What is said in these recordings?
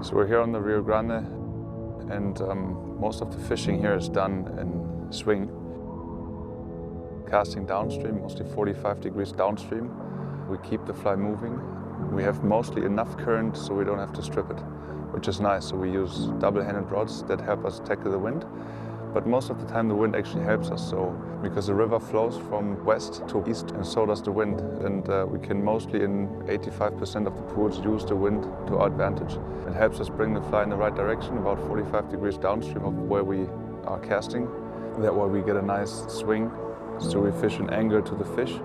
So we're here on the Rio Grande, and most of the fishing here is done in swing. Casting downstream, mostly 45 degrees downstream. We keep the fly moving. We have mostly enough current so we don't have to strip it, which is nice. So we use double-handed rods that help us tackle the wind. But most of the time the wind actually helps us, so because the river flows from west to east and so does the wind, and we can mostly in 85% of the pools use the wind to our advantage. It helps us bring the fly in the right direction, about 45 degrees downstream of where we are casting. That way we get a nice swing, so we fish an angle to the fish.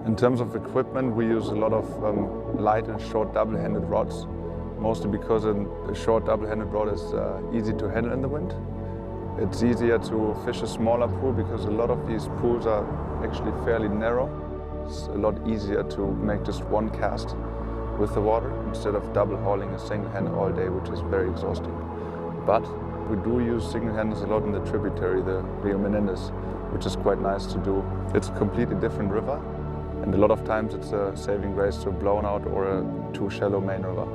In terms of equipment, we use a lot of light and short double-handed rods, mostly because a short double-handed rod is easy to handle in the wind. It's easier to fish a smaller pool because a lot of these pools are actually fairly narrow. It's a lot easier to make just one cast with the water instead of double hauling a single hand all day, which is very exhausting. But we do use single handers a lot in the tributary, the Rio Menendez, which is quite nice to do. It's a completely different river. And a lot of times it's a saving grace to a blown out or a too shallow main river.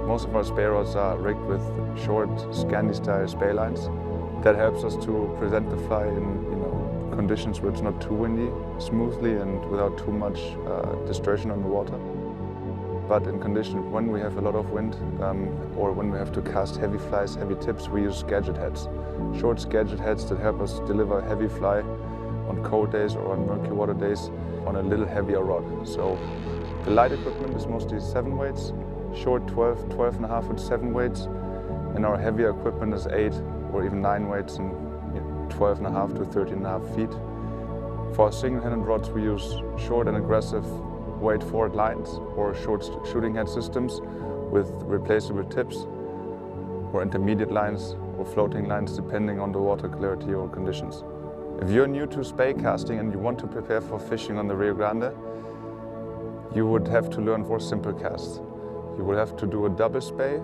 Most of our spey rods are rigged with short Scandi-style spey lines. That helps us to present the fly in conditions where it's not too windy, smoothly and without too much distortion on the water. But in conditions when we have a lot of wind or when we have to cast heavy flies, heavy tips, we use gadget heads. Short gadget heads that help us deliver heavy fly on cold days or on murky water days on a little heavier rod. So the light equipment is mostly 7 weights, short 12, 12.5 with 7 weights, and our heavier equipment is 8 or even 9 weights and 12.5 to 13.5 feet. For our single-handed rods, we use short and aggressive weight-forward lines or short shooting head systems with replaceable tips, or intermediate lines or floating lines depending on the water clarity or conditions. If you're new to spey casting and you want to prepare for fishing on the Rio Grande, you would have to learn 4 simple casts. You will have to do a double spey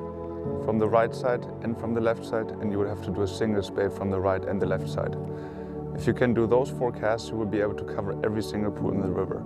from the right side and from the left side, and you will have to do a single spey from the right and the left side. If you can do those 4 casts, you will be able to cover every single pool in the river.